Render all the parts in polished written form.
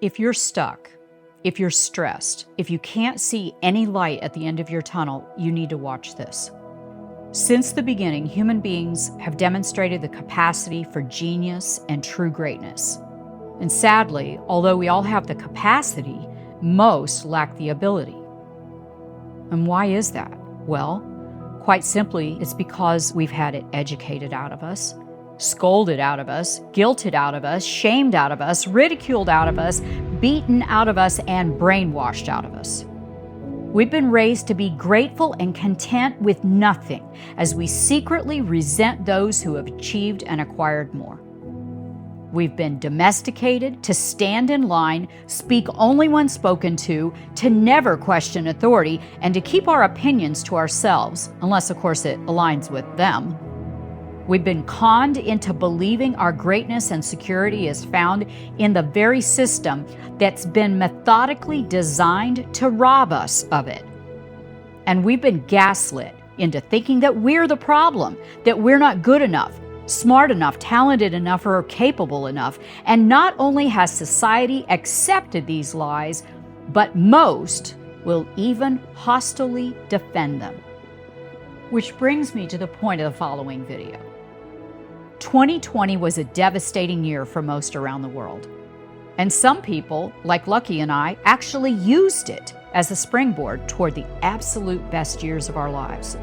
If you're stuck, if you're stressed, if you can't see any light at the end of your tunnel, you need to watch this. Since the beginning, human beings have demonstrated the capacity for genius and true greatness. And sadly, although we all have the capacity, most lack the ability. And why is that? Well, quite simply, it's because we've had it educated out of us, scolded out of us, guilted out of us, shamed out of us, ridiculed out of us, beaten out of us, and brainwashed out of us. We've been raised to be grateful and content with nothing, as we secretly resent those who have achieved and acquired more. We've been domesticated to stand in line, speak only when spoken to never question authority, and to keep our opinions to ourselves, unless, of course, it aligns with them. We've been conned into believing our greatness and security is found in the very system that's been methodically designed to rob us of it. And we've been gaslit into thinking that we're the problem, that we're not good enough, smart enough, talented enough, or capable enough. And not only has society accepted these lies, but most will even hostilely defend them. Which brings me to the point of the following video. 2020 was a devastating year for most around the world. And some people, like Lucky and I, actually used it as a springboard toward the absolute best years of our lives.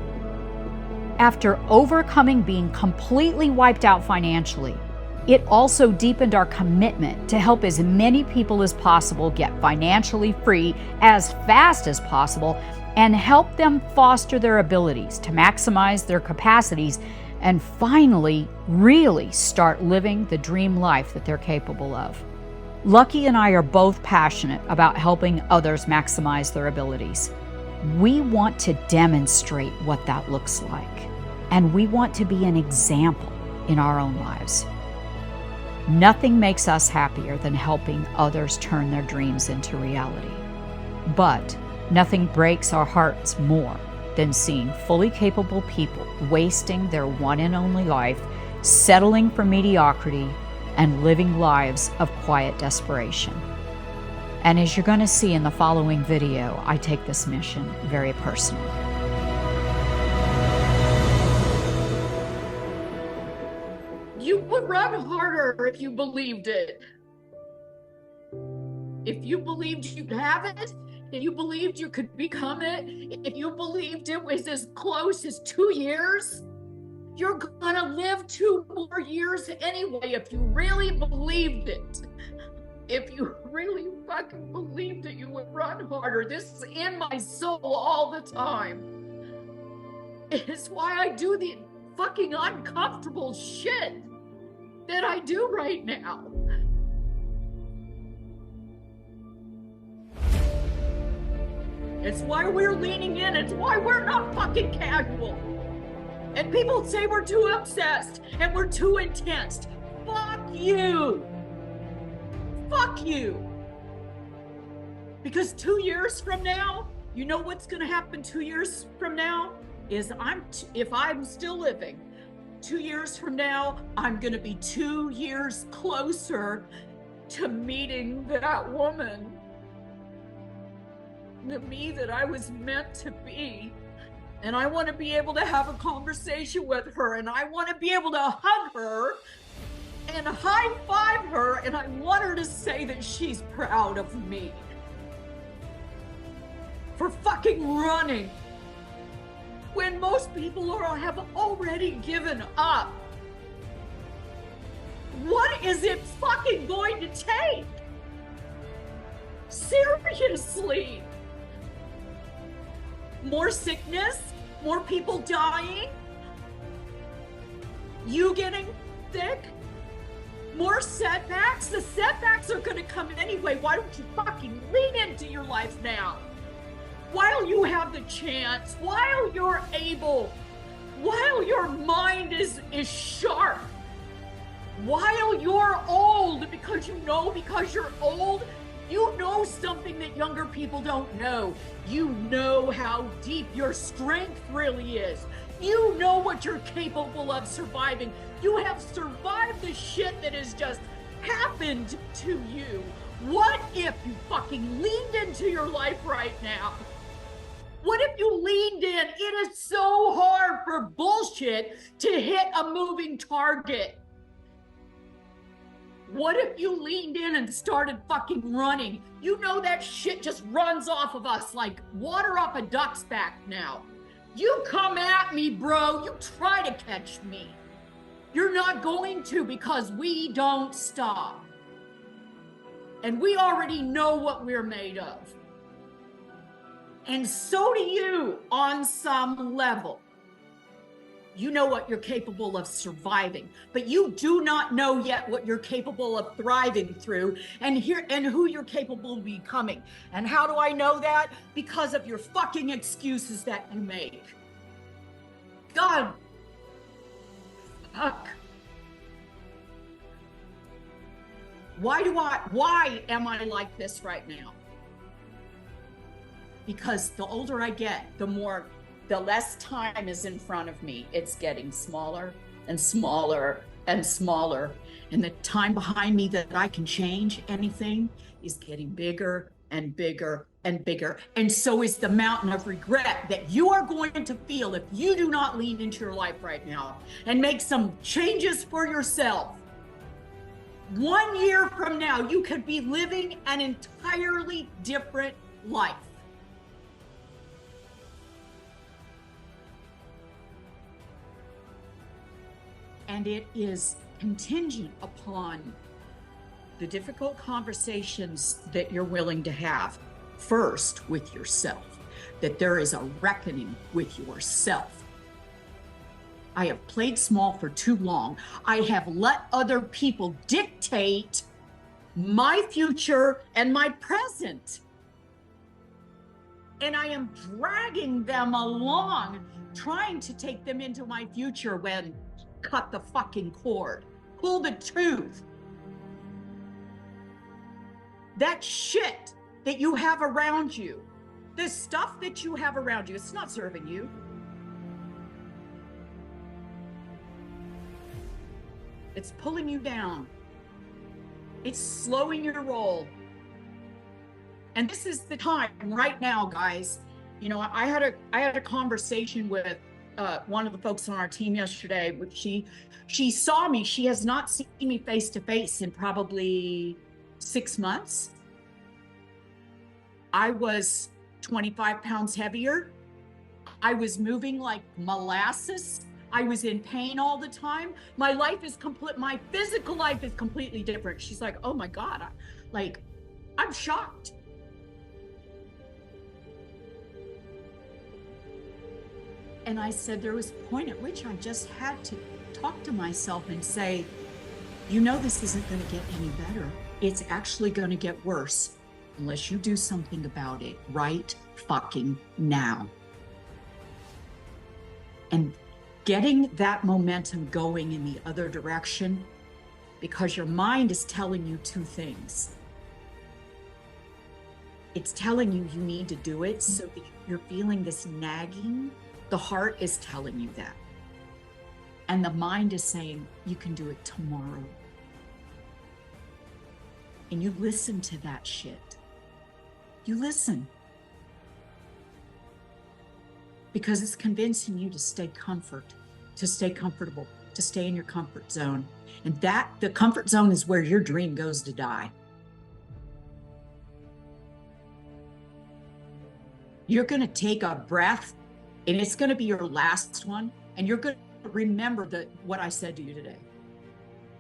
After overcoming being completely wiped out financially, it also deepened our commitment to help as many people as possible get financially free as fast as possible and help them foster their abilities to maximize their capacities and finally really start living the dream life that they're capable of. Lucky and I are both passionate about helping others maximize their abilities. We want to demonstrate what that looks like, and we want to be an example in our own lives. Nothing makes us happier than helping others turn their dreams into reality. But nothing breaks our hearts more than seeing fully capable people wasting their one and only life, settling for mediocrity, and living lives of quiet desperation. And as you're going to see in the following video, I take this mission very personally. You would run harder if you believed it. If you believed you'd have it, if you believed you could become it, if you believed it was as close as 2 years, you're gonna live 2 more years anyway if you really believed it. If you really fucking believed that you would run harder. This is in my soul all the time. It's why I do the fucking uncomfortable shit that I do right now. It's why we're leaning in. It's why we're not fucking casual. And people say we're too obsessed and we're too intense. Fuck you. Fuck you. Because 2 years from now, you know what's gonna happen 2 years from now? Is if I'm still living, 2 years from now, I'm gonna be 2 years closer to meeting that woman. The me that I was meant to be. And I want to be able to have a conversation with her, and I want to be able to hug her and high five her, and I want her to say that she's proud of me for fucking running when most people have already given up. What is it fucking going to take? Seriously. More sickness, more people dying, you getting sick, more setbacks. The setbacks are gonna come anyway. Why don't you fucking lean into your life now? While you have the chance, while you're able, while your mind is sharp, while you're old, because you're old, you know something that younger people don't know. You know how deep your strength really is. You know what you're capable of surviving. You have survived the shit that has just happened to you. What if you fucking leaned into your life right now? What if you leaned in? It is so hard for bullshit to hit a moving target. What if you leaned in and started fucking running? You know that shit just runs off of us like water off a duck's back now. You come at me, bro. You try to catch me. You're not going to, because we don't stop. And we already know what we're made of. And so do you on some level. You know what you're capable of surviving, but you do not know yet what you're capable of thriving through and who you're capable of becoming. And how do I know that? Because of your fucking excuses that you make. God. Fuck. Why am I like this right now? Because the older I get, the less time is in front of me. It's getting smaller and smaller and smaller. And the time behind me that I can change anything is getting bigger and bigger and bigger. And so is the mountain of regret that you are going to feel if you do not lean into your life right now and make some changes for yourself. 1 year from now, you could be living an entirely different life. And it is contingent upon the difficult conversations that you're willing to have first with yourself, that there is a reckoning with yourself. I have played small for too long. I have let other people dictate my future and my present. And I am dragging them along, trying to take them into my future when cut the fucking cord, pull the tooth. That shit that you have around you, this stuff that you have around you, it's not serving you. It's pulling you down. It's slowing your roll. And this is the time right now, guys. You know, I had a conversation with one of the folks on our team yesterday. She saw me. She has not seen me face to face in probably 6 months. I was 25 pounds heavier. I was moving like molasses. I was in pain all the time. My physical life is completely different. She's like, oh my God, I'm shocked. And I said, there was a point at which I just had to talk to myself and say, you know, this isn't going to get any better. It's actually going to get worse unless you do something about it right fucking now. And getting that momentum going in the other direction, because your mind is telling you two things. It's telling you you need to do it, so that you're feeling this nagging. The heart is telling you that. And the mind is saying, you can do it tomorrow. And you listen to that shit. You listen. Because it's convincing you to stay comfortable, to stay in your comfort zone. And the comfort zone is where your dream goes to die. You're going to take a breath, and it's going to be your last one, and you're going to remember what I said to you today.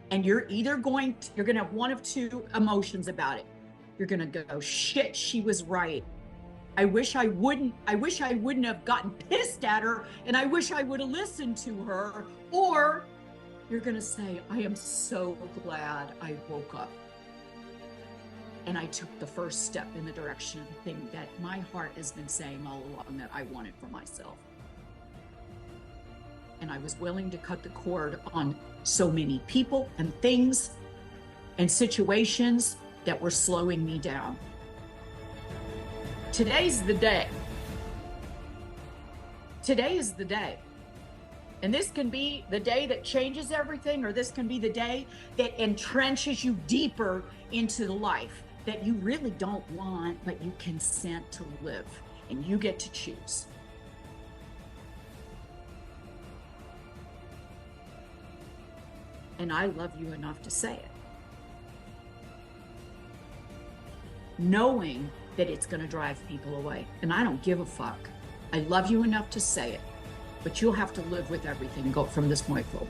And you're going to have one of two emotions about it. You're going to go, shit, she was right. I wish I wouldn't have gotten pissed at her, and I wish I would have listened to her. Or you're going to say, I am so glad I woke up and I took the first step in the direction of the thing that my heart has been saying all along that I wanted for myself. And I was willing to cut the cord on so many people and things and situations that were slowing me down. Today's the day. Today is the day. And this can be the day that changes everything, or this can be the day that entrenches you deeper into the life. that you really don't want, but you consent to live, and you get to choose. And I love you enough to say it, knowing that it's going to drive people away. And I don't give a fuck. I love you enough to say it, but you'll have to live with everything go from this point forward.